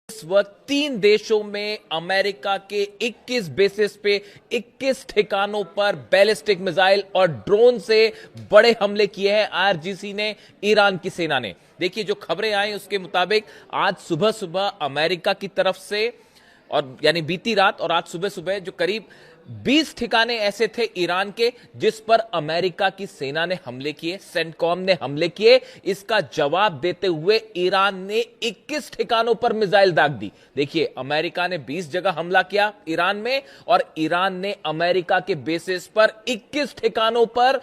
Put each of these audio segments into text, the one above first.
इस वक्त 3 देशों में अमेरिका के 21 बेसिस पे 21 ठिकानों पर बैलिस्टिक मिसाइल और ड्रोन से बड़े हमले किए हैं आईआरजीसी ने, ईरान की सेना ने। देखिए, जो खबरें आई उसके मुताबिक आज सुबह सुबह अमेरिका की तरफ से, और यानी बीती रात और आज सुबह सुबह जो करीब 20 ठिकाने ऐसे थे ईरान के जिस पर अमेरिका की सेना ने हमले किए, सेंटकॉम ने हमले किए। इसका जवाब देते हुए ईरान ने 21 ठिकानों पर मिसाइल दाग दी। देखिए, अमेरिका ने 20 जगह हमला किया ईरान में, और ईरान ने अमेरिका के बेसिस पर 21 ठिकानों पर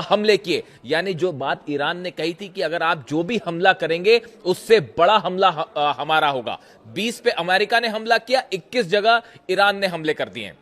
हमले किए। यानी जो बात ईरान ने कही थी कि अगर आप जो भी हमला करेंगे उससे बड़ा हमला हमारा होगा, 20 पे अमेरिका ने हमला किया, 21 जगह ईरान ने हमले कर दिए।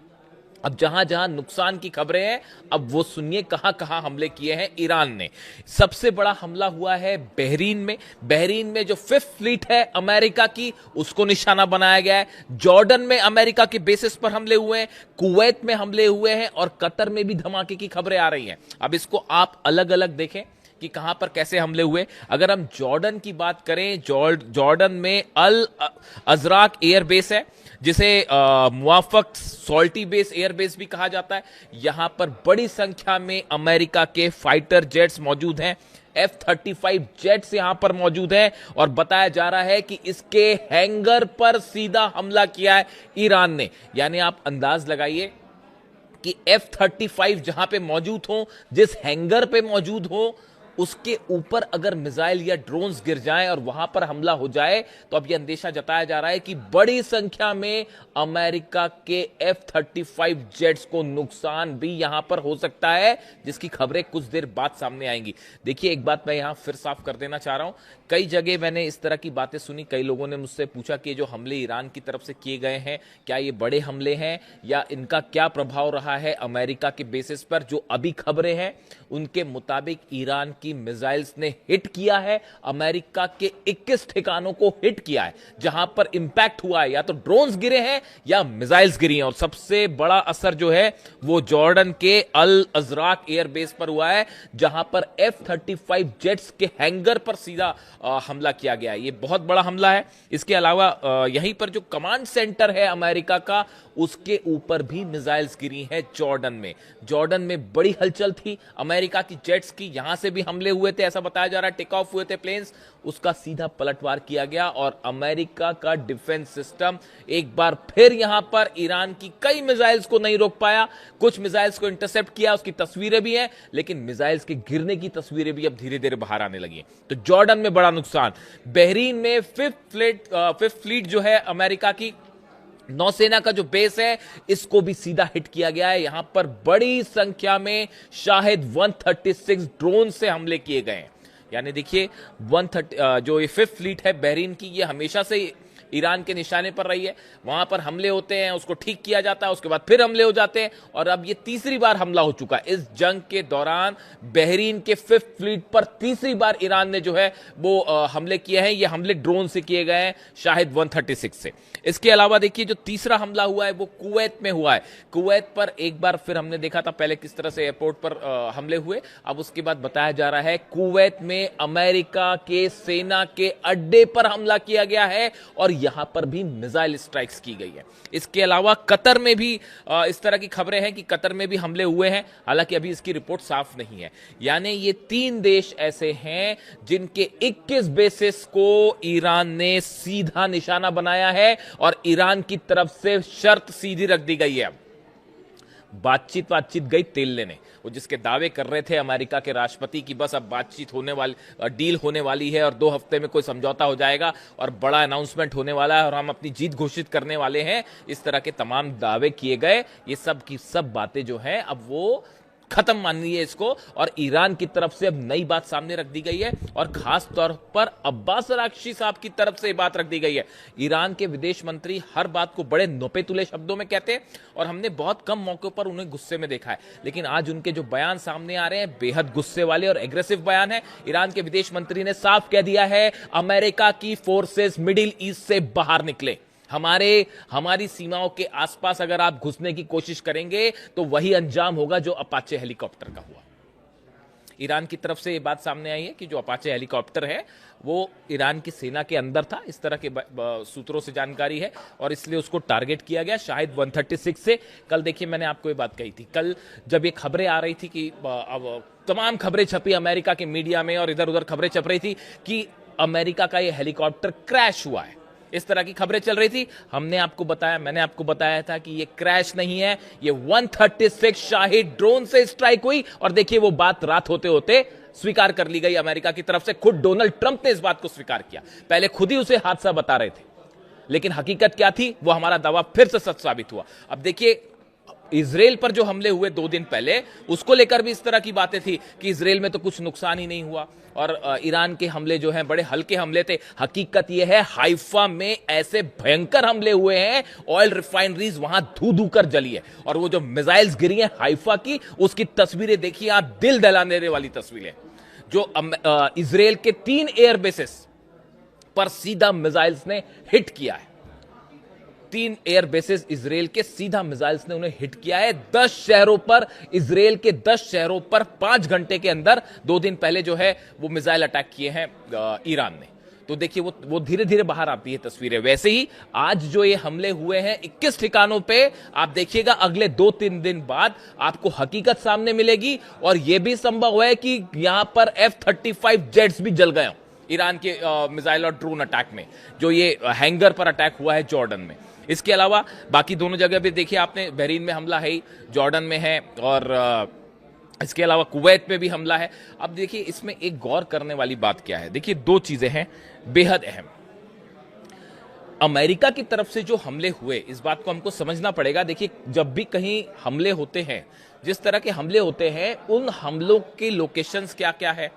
अब जहां जहां नुकसान की खबरें हैं, अब वो सुनिए कहां कहां हमले किए हैं ईरान ने। सबसे बड़ा हमला हुआ है बहरीन में। बहरीन में जो 5th फ्लीट है अमेरिका की, उसको निशाना बनाया गया है। जॉर्डन में अमेरिका के बेसिस पर हमले हुए हैं, कुवैत में हमले हुए हैं, और कतर में भी धमाके की खबरें आ रही हैं। अब इसको आप अलग अलग देखें कि कहां पर कैसे हमले हुए। अगर हम जॉर्डन की बात करें, जॉर्डन में अल अजराक एयरबेस है, जिसे मुआफक सॉल्टी बेस एयरबेस भी कहा जाता है। यहां पर बड़ी संख्या में अमेरिका के फाइटर जेट्स मौजूद हैं, F-35 जेट्स यहां पर मौजूद हैं, और बताया जा रहा है कि इसके हैंगर पर सीधा हमला किया है ईरान ने। यानी आप अंदाज लगाइए कि F-35 जहां पे मौजूद हो, जिस हैंगर पे मौजूद हो, उसके ऊपर अगर मिसाइल या ड्रोन्स गिर जाएं और वहां पर हमला हो जाए, तो अब यह अंदेशा जताया जा रहा है कि बड़ी संख्या में अमेरिका के F-35 जेट्स को नुकसान भी यहां पर हो सकता है, जिसकी खबरें कुछ देर बाद सामने आएंगी। देखिए, एक बात मैं यहां फिर साफ कर देना चाह रहा हूं, कई जगह मैंने इस तरह की बातें सुनी। कई लोगों ने मुझसे पूछा कि जो हमले ईरान की तरफ से किए गए हैं, क्या ये बड़े हमले हैं या इनका क्या प्रभाव रहा है अमेरिका के बेसिस पर। जो अभी खबरें हैं उनके मुताबिक ईरान की मिसाइल्स ने हिट किया है, अमेरिका के 21 ठिकानों को हिट किया है, जहां पर इंपैक्ट हुआ है या तो ड्रोन्स गिरे हैं या मिसाइल्स गिरी हैं। और सबसे बड़ा असर जो है वो जॉर्डन के अल अजराक एयरबेस पर हुआ है, जहां पर F-35 जेट्स के हैंगर पर सीधा हमला किया गया है। ये बहुत बड़ा हमला है। इसके अलावा यहीं पर जो कमांड सेंटर है अमेरिका का, उसके ऊपर भी मिसाइल्स गिरी हैं जॉर्डन में। जॉर्डन में बड़ी हलचल थी अमेरिका की जेट्स की, यहां से भी हमले हुए थे, ऐसा बताया जा रहा है, टेक ऑफ हुए थे प्लेन्स, उसका सीधा पलटवार किया गया। और अमेरिका का डिफेंस सिस्टम एक बार फिर यहां पर ईरान की कई मिसाइल्स को नहीं रोक पाया। कुछ मिसाइल्स को इंटरसेप्ट किया, उसकी तस्वीरें भी हैं, लेकिन मिसाइल्स के गिरने की तस्वीरें भी अब धीरे धीरे बाहर आने लगी। तो जॉर्डन में बड़ा नुकसान। बहरीन में 5th फ्लीट जो है अमेरिका की नौसेना का जो बेस है, इसको भी सीधा हिट किया गया है। यहां पर बड़ी संख्या में शाहिद 136 ड्रोन से हमले किए गए हैं। यानी देखिए, 130 जो ये 5th फ्लीट है बहरीन की, ये हमेशा से ईरान के निशाने पर रही है। वहां पर हमले होते हैं, उसको ठीक किया जाता है, उसके बाद फिर हमले हो जाते हैं, और अब ये तीसरी बार हमला हो चुका है इस जंग के दौरान। बहरीन के 5th फ्लीट पर तीसरी बार ईरान ने जो है वो हमले किए हैं। ये हमले ड्रोन से किए गए हैं, शाहिद 136 से। इसके अलावा देखिए, जो तीसरा हमला हुआ है वो कुवैत में हुआ है। कुवैत पर एक बार फिर हमने देखा था पहले किस तरह से एयरपोर्ट पर हमले हुए, अब उसके बाद बताया जा रहा है कुवैत में अमेरिका के सेना के अड्डे पर हमला किया गया है, और यहां पर भी मिसाइल स्ट्राइक्स की गई है। इसके अलावा कतर में भी इस तरह की खबरें हैं कि कतर में भी हमले हुए हैं, हालांकि अभी इसकी रिपोर्ट साफ नहीं है। यानी ये 3 देश ऐसे हैं जिनके 21 बेसिस को ईरान ने सीधा निशाना बनाया है, और ईरान की तरफ से शर्त सीधी रख दी गई है। बातचीत गई तेल लेने। वो जिसके दावे कर रहे थे अमेरिका के राष्ट्रपति की बस अब बातचीत होने वाली, डील होने वाली है और 2 हफ्ते में कोई समझौता हो जाएगा और बड़ा अनाउंसमेंट होने वाला है और हम अपनी जीत घोषित करने वाले हैं, इस तरह के तमाम दावे किए गए। ये सब की सब बातें जो हैं अब वो खत्म मानिए इसको, और ईरान की तरफ से अब नई बात सामने रख दी गई है, और खास तौर पर अब्बास अरागची साहब की तरफ से बात रख दी गई है। ईरान के विदेश मंत्री हर बात को बड़े नोपे तुले शब्दों में कहते हैं, और हमने बहुत कम मौकों पर उन्हें गुस्से में देखा है, लेकिन आज उनके जो बयान सामने आ रहे हैं बेहद गुस्से वाले और एग्रेसिव बयान है। ईरान के विदेश मंत्री ने साफ कह दिया है, अमेरिका की फोर्सेस मिडिल ईस्ट से बाहर निकले। हमारी सीमाओं के आसपास अगर आप घुसने की कोशिश करेंगे तो वही अंजाम होगा जो अपाचे हेलीकॉप्टर का हुआ। ईरान की तरफ से ये बात सामने आई है कि जो अपाचे हेलीकॉप्टर है वो ईरान की सेना के अंदर था, इस तरह के सूत्रों से जानकारी है, और इसलिए उसको टारगेट किया गया शायद 136 से। कल देखिए मैंने आपको ये बात कही थी, कल जब ये खबरें आ रही थी कि अब तमाम खबरें छपी अमेरिका के मीडिया में और इधर उधर खबरें छप रही थी कि अमेरिका का ये हेलीकॉप्टर क्रैश हुआ है, इस तरह की खबरें चल रही थी। मैंने आपको बताया था कि ये क्रैश नहीं है, ये 136 शाही ड्रोन से स्ट्राइक हुई, और देखिए वो बात रात होते होते स्वीकार कर ली गई अमेरिका की तरफ से। खुद डोनाल्ड ट्रंप ने इस बात को स्वीकार किया, पहले खुद ही उसे हादसा बता रहे थे, लेकिन हकीकत क्या थी वो हमारा दावा फिर से सच साबित हुआ। अब देखिए इजराइल पर जो हमले हुए 2 दिन पहले, उसको लेकर भी इस तरह की बातें थी कि इजराइल में तो कुछ नुकसान ही नहीं हुआ और ईरान के हमले जो हैं बड़े हल्के हमले थे। हकीकत यह है हाइफा में ऐसे भयंकर हमले हुए हैं, ऑयल रिफाइनरीज वहां धू धू कर जली है, और वो जो मिसाइल्स गिरी हैं हाइफा की, उसकी तस्वीरें देखिए आप, दिल दहलाने वाली तस्वीरें, जो इजराइल के 3 एयर बेसेस पर सीधा मिसाइल्स ने हिट किया है। 3 एयर बेसेस इजराइल के सीधा मिसाइल्स ने उन्हें हिट किया है। 10 शहरों पर, इजराइल के 10 शहरों पर 5 घंटे के अंदर 2 दिन पहले जो है वो मिसाइल अटैक किए हैं ईरान ने। तो देखिए वो धीरे धीरे बाहर आती है तस्वीरें। वैसे ही आज जो ये हमले हुए हैं 21 ठिकानों पे, आप देखिएगा अगले 2-3 दिन बाद आपको हकीकत सामने मिलेगी, और यह भी संभव है कि यहां पर F-35 जेट्स भी जल गए ईरान के मिसाइल और ड्रोन अटैक में, जो ये हैंगर पर अटैक हुआ है जॉर्डन में। इसके अलावा बाकी दोनों जगह भी देखिए आपने, बहरीन में हमला है, जॉर्डन में है, और इसके अलावा कुवैत में भी हमला है। अब देखिए इसमें एक गौर करने वाली बात क्या है, देखिए 2 चीजें हैं बेहद अहम। अमेरिका की तरफ से जो हमले हुए, इस बात को हमको समझना पड़ेगा। देखिए जब भी कहीं हमले होते हैं, जिस तरह के हमले होते हैं, उन हमलों के लोकेशंस क्या क्या है,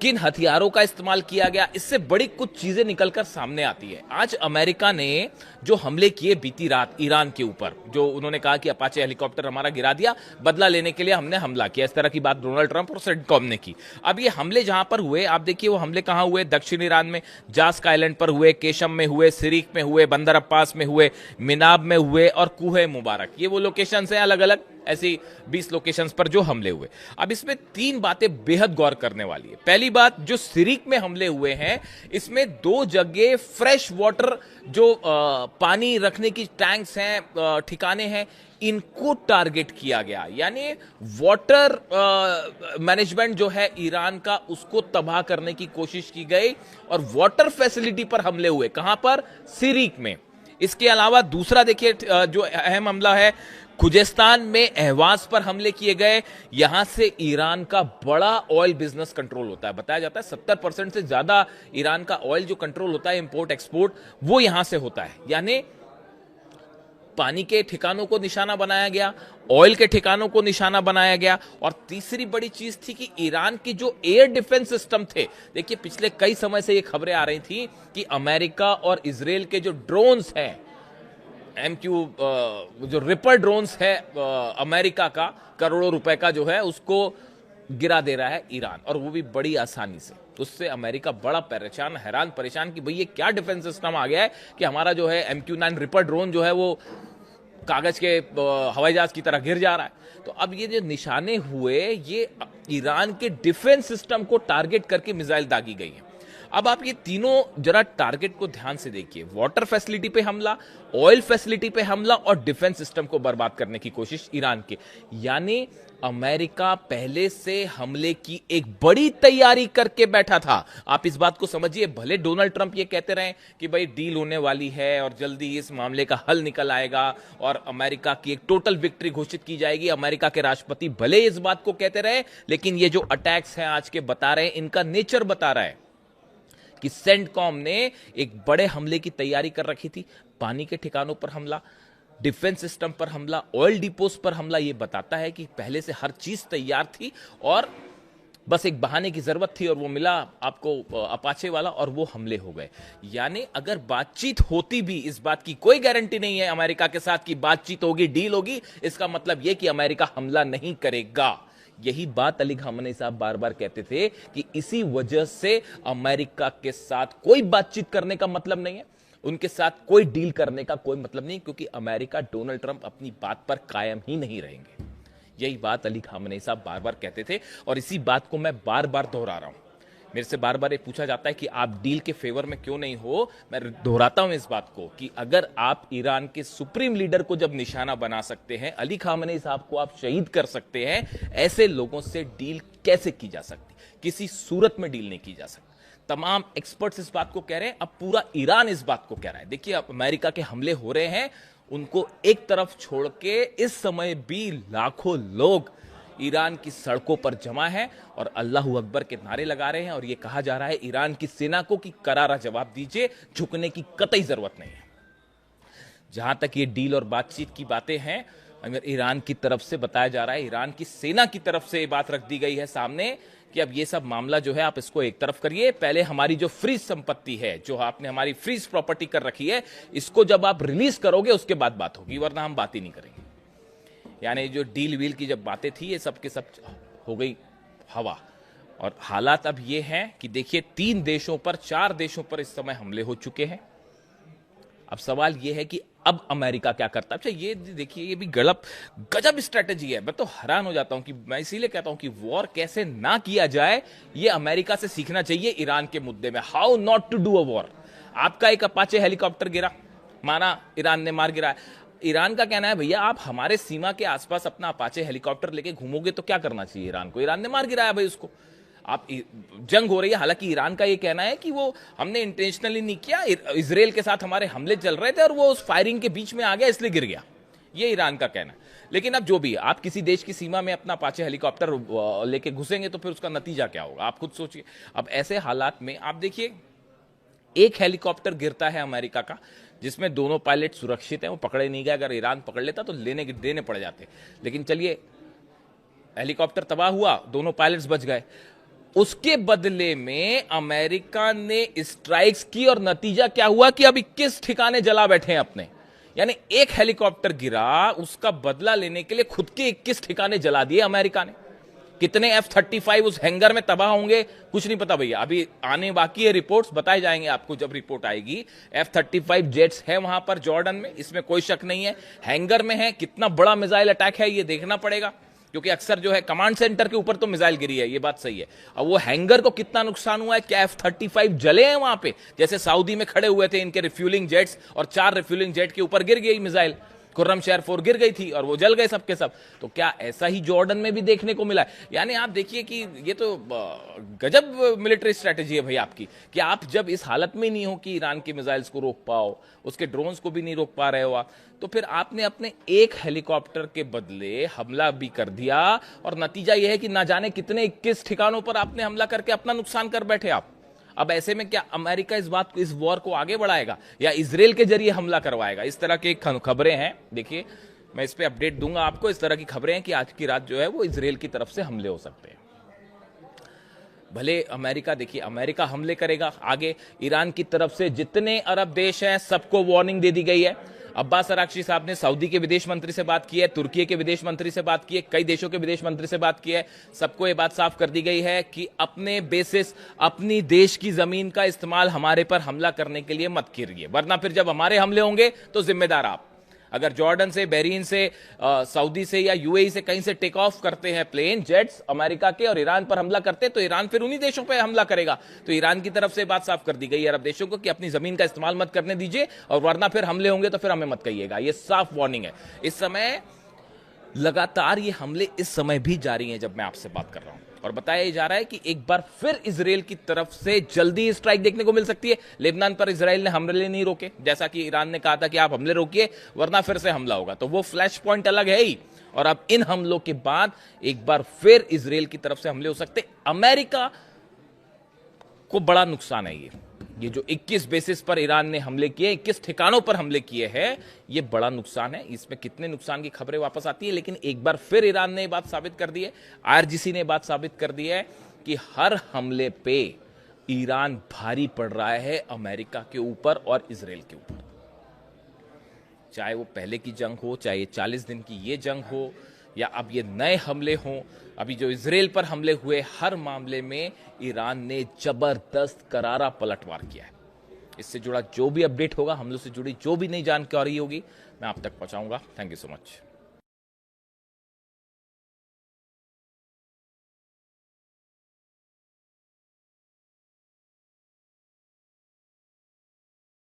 किन हथियारों का इस्तेमाल किया गया, इससे बड़ी कुछ चीजें निकलकर सामने आती है। आज अमेरिका ने जो हमले किए बीती रात ईरान के ऊपर, जो उन्होंने कहा कि अपाचे हेलीकॉप्टर हमारा गिरा दिया, बदला लेने के लिए हमने हमला किया, इस तरह की बात डोनाल्ड ट्रंप और सेंटकॉम ने की। अब ये हमले जहां पर हुए, आप देखिए वो हमले कहां हुए, दक्षिण ईरान में जास्क आइलैंड पर हुए, केशम में हुए, सिरीक में हुए, बंदर अब्बास में हुए, मिनाब में हुए और कुहे मुबारक, ये वो लोकेशंस हैं अलग अलग, ऐसी 20 लोकेशंस पर जो हमले हुए। अब इसमें 3 बातें बेहद गौर करने वाली है। पहली बात, जो सिरिक में हमले हुए हैं, इसमें 2 जगह फ्रेश वाटर, जो पानी रखने की टैंक्स हैं, ठिकाने हैं, इनको टारगेट किया गया। यानी वाटर मैनेजमेंट जो है ईरान का, उसको तबाह करने की कोशिश की गई, और वाटर फैसिलिटी पर हमले हुए। कहां पर? सिरिक में। इसके अलावा दूसरा देखिए जो अहम हमला है, खुजेस्तान में अहवाज पर हमले किए गए। यहां से ईरान का बड़ा ऑयल बिजनेस कंट्रोल होता है। बताया जाता है 70% से ज्यादा ईरान का ऑयल जो कंट्रोल होता है, इंपोर्ट एक्सपोर्ट, वो यहां से होता है। यानी पानी के ठिकानों को निशाना बनाया गया, ऑयल के ठिकानों को निशाना बनाया गया, और तीसरी बड़ी चीज थी कि ईरान की जो एयर डिफेंस सिस्टम थे, देखिए पिछले कई समय से ये खबरें आ रही थी कि अमेरिका और इजराइल के जो ड्रोन्स हैं, MQ जो रिपर ड्रोन्स है अमेरिका का, करोड़ों रुपए का जो है, उसको गिरा दे रहा है ईरान, और वो भी बड़ी आसानी से। उससे अमेरिका बड़ा परेशान, हैरान परेशान कि भाई ये क्या डिफेंस सिस्टम आ गया है कि हमारा जो है MQ-9 रिपर ड्रोन जो है वो कागज के हवाई जहाज की तरह गिर जा रहा है। तो अब ये जो निशाने हुए, ये ईरान के डिफेंस सिस्टम को टारगेट करके मिसाइल दागी गई है। अब आप ये तीनों जरा टारगेट को ध्यान से देखिए, वाटर फैसिलिटी पे हमला, ऑयल फैसिलिटी पे हमला, और डिफेंस सिस्टम को बर्बाद करने की कोशिश ईरान के। यानी अमेरिका पहले से हमले की एक बड़ी तैयारी करके बैठा था। आप इस बात को समझिए, भले डोनाल्ड ट्रंप ये कहते रहे कि भाई डील होने वाली है और जल्दी इस मामले का हल निकल आएगा और अमेरिका की एक टोटल विक्ट्री घोषित की जाएगी, अमेरिका के राष्ट्रपति भले इस बात को कहते रहे, लेकिन ये जो अटैक्स हैं आज के बता रहे हैं, इनका नेचर बता रहा है कि सेंटकॉम ने एक बड़े हमले की तैयारी कर रखी थी। पानी के ठिकानों पर हमला, डिफेंस सिस्टम पर हमला, ऑयल डिपोस पर हमला। यह बताता है कि पहले से हर चीज तैयार थी और बस एक बहाने की जरूरत थी, और वो मिला आपको अपाचे वाला, और वो हमले हो गए। यानी अगर बातचीत होती भी, इस बात की कोई गारंटी नहीं है अमेरिका के साथ कि बातचीत होगी, डील होगी, इसका मतलब यह कि अमेरिका हमला नहीं करेगा। यही बात अली खामनेई साहब बार बार कहते थे कि इसी वजह से अमेरिका के साथ कोई बातचीत करने का मतलब नहीं है, उनके साथ कोई डील करने का कोई मतलब नहीं, क्योंकि अमेरिका, डोनाल्ड ट्रंप अपनी बात पर कायम ही नहीं रहेंगे। यही बात अली खामनेई साहब बार बार कहते थे और इसी बात को मैं बार बार दोहरा रहा हूं। मेरे से बार बार ये पूछा जाता है कि आप डील के फेवर में क्यों नहीं हो। मैं दोहराता हूं इस बात को कि अगर आप ईरान के सुप्रीम लीडर को जब निशाना बना सकते हैं, अली खामनेई साहब को आप शहीद कर सकते हैं, ऐसे लोगों से डील कैसे की जा सकती? किसी सूरत में डील नहीं की जा सकती। तमाम एक्सपर्ट्स इस बात को कह रहे हैं, अब पूरा ईरान इस बात को कह रहा है। देखिए, अब अमेरिका के हमले हो रहे हैं, उनको एक तरफ छोड़ के इस समय भी लाखों लोग ईरान की सड़कों पर जमा है और अल्लाहू अकबर के नारे लगा रहे हैं और यह कहा जा रहा है ईरान की सेना को कि करारा जवाब दीजिए, झुकने की कतई जरूरत नहीं है। जहां तक ये डील और बातचीत की बातें हैं, अगर ईरान की तरफ से बताया जा रहा है, ईरान की सेना की तरफ से ये बात रख दी गई है सामने कि अब ये सब मामला जो है आप इसको एक तरफ करिए, पहले हमारी जो फ्रीज संपत्ति है, जो आपने हमारी फ्रीज प्रॉपर्टी कर रखी है, इसको जब आप रिलीज करोगे उसके बाद बात होगी, वरना हम बात ही नहीं करेंगे। यानी जो डील वील की जब बातें थी, ये सब के सब हो गई हवा। और हालात अब ये हैं कि देखिए 3 देशों पर 4 देशों पर इस समय हमले हो चुके हैं। अब सवाल ये है कि अब अमेरिका क्या करता है। अच्छा, ये देखिए, ये भी गजब स्ट्रेटेजी है। मैं तो हैरान हो जाता हूं कि मैं इसीलिए कहता हूं कि वॉर कैसे ना किया जाए, ये अमेरिका से सीखना चाहिए ईरान के मुद्दे में। How not to do a war. आपका एक अपाचे हेलीकॉप्टर गिरा, माना ईरान ने मार गिराया, ईरान का कहना है भैया आप हमारे सीमा के आसपास अपना अपाचे हेलीकॉप्टर लेके घूमोगे तो क्या करना चाहिए ईरान को? ईरान ने मार गिराया भाई उसको। आप जंग हो रही है, हालांकि ईरान का ये कहना है कि वो हमने इंटेंशनली नहीं किया, इजराइल के साथ हमारे हमले चल रहे थे और वो उस फायरिंग के बीच में आ गया इसलिए गिर गया, ये ईरान का कहना है। लेकिन अब जो भी, आप किसी देश की सीमा में अपना अपाचे हेलीकॉप्टर लेके घुसेंगे तो फिर उसका नतीजा क्या होगा, आप खुद सोचिए। अब ऐसे हालात में आप देखिए, एक हेलीकॉप्टर गिरता है अमेरिका का, जिसमें दोनों पायलट सुरक्षित हैं, वो पकड़े नहीं गए। अगर ईरान पकड़ लेता तो देने पड़ जाते। लेकिन चलिए, हेलीकॉप्टर तबाह हुआ, दोनों पायलट्स बच गए। उसके बदले में अमेरिका ने स्ट्राइक्स की और नतीजा क्या हुआ कि अब 21 ठिकाने जला बैठे हैं अपने। यानी एक हेलीकॉप्टर गिरा, उसका बदला लेने के लिए खुद के 21 ठिकाने जला दिए अमेरिका ने। कितने F-35 उस हैंगर में तबाह होंगे कुछ नहीं पता भैया, अभी आने बाकी है, रिपोर्ट्स बताए जाएंगे आपको जब रिपोर्ट आएगी। F-35 जेट्स है वहां पर जॉर्डन में, इसमें कोई शक नहीं है। हैंगर में है, कितना बड़ा मिसाइल अटैक है ये देखना पड़ेगा, क्योंकि अक्सर जो है कमांड सेंटर के ऊपर तो मिसाइल गिरी है, ये बात सही है। अब वो हैंगर को कितना नुकसान हुआ है, क्या F-35 जले हैं वहां पे? जैसे सऊदी में खड़े हुए थे इनके रिफ्यूलिंग जेट्स और 4 रिफ्यूलिंग जेट के ऊपर गिर गई मिसाइल, खुर्रम शहर 4 गिर गई थी और वो जल गए सबके सब। तो क्या ऐसा ही जॉर्डन में भी देखने को मिला है? यानी आप देखिए कि ये तो गजब मिलिट्री स्ट्रेटेजी है भाई आपकी, कि आप जब इस हालत में नहीं हो कि ईरान के मिसाइल्स को रोक पाओ, उसके ड्रोन्स को भी नहीं रोक पा रहे हो आप, तो फिर आपने अपने एक हेलीकॉप्टर के बदले हमला भी कर दिया और नतीजा यह है कि ना जाने कितने 21 ठिकानों पर आपने हमला करके अपना नुकसान कर बैठे आप। अब ऐसे में क्या अमेरिका इस वॉर को आगे बढ़ाएगा या इजराइल के जरिए हमला करवाएगा? इस तरह की खबरें हैं। देखिए, मैं इस पे अपडेट दूंगा आपको। इस तरह की खबरें हैं कि आज की रात जो है वो इजराइल की तरफ से हमले हो सकते हैं। भले अमेरिका, देखिए अमेरिका हमले करेगा आगे, ईरान की तरफ से जितने अरब देश हैं सबको वार्निंग दे दी गई है। अब्बास अराक्ची साहब ने सऊदी के विदेश मंत्री से बात की है, तुर्की के विदेश मंत्री से बात की है, कई देशों के विदेश मंत्री से बात की है। सबको ये बात साफ कर दी गई है कि अपने बेसिस, अपनी देश की जमीन का इस्तेमाल हमारे पर हमला करने के लिए मत कीजिए, वरना फिर जब हमारे हमले होंगे तो जिम्मेदार आप। अगर जॉर्डन से, बहरीन से, सऊदी से या यूएई से कहीं से टेक ऑफ करते हैं प्लेन जेट्स अमेरिका के और ईरान पर हमला करते हैं, तो ईरान फिर उन्हीं देशों पर हमला करेगा। तो ईरान की तरफ से बात साफ कर दी गई है अरब देशों को कि अपनी जमीन का इस्तेमाल मत करने दीजिए और वरना फिर हमले होंगे तो फिर हमें मत कहिएगा। ये साफ वार्निंग है। इस समय लगातार ये हमले इस समय भी जारी हैं जब मैं आपसे बात कर रहा हूं, और बताया जा रहा है कि एक बार फिर इजराइल की तरफ से जल्दी स्ट्राइक देखने को मिल सकती है। लेबनान पर इजराइल ने हमले नहीं रोके, जैसा कि ईरान ने कहा था कि आप हमले रोकिए वरना फिर से हमला होगा, तो वो फ्लैश पॉइंट अलग है ही। और अब इन हमलों के बाद एक बार फिर इजराइल की तरफ से हमले हो सकते। अमेरिका को बड़ा नुकसान है ये जो 21 बेसिस पर ईरान ने हमले किए, 21 ठिकानों पर हमले किए हैं, ये बड़ा नुकसान है। इसमें कितने नुकसान की खबरें वापस आती है, लेकिन एक बार फिर ईरान ने बात साबित कर दी है, आईआरजीसी ने बात साबित कर दी है कि हर हमले पे ईरान भारी पड़ रहा है अमेरिका के ऊपर और इजराइल के ऊपर। चाहे वो पहले की जंग हो, चाहे 40 दिन की ये जंग हो, या अब ये नए हमले हों, अभी जो इजराइल पर हमले हुए, हर मामले में ईरान ने जबरदस्त करारा पलटवार किया है। इससे जुड़ा जो भी अपडेट होगा, हमलों से जुड़ी जो भी नई जानकारी होगी, मैं आप तक पहुंचाऊंगा। Thank you so much.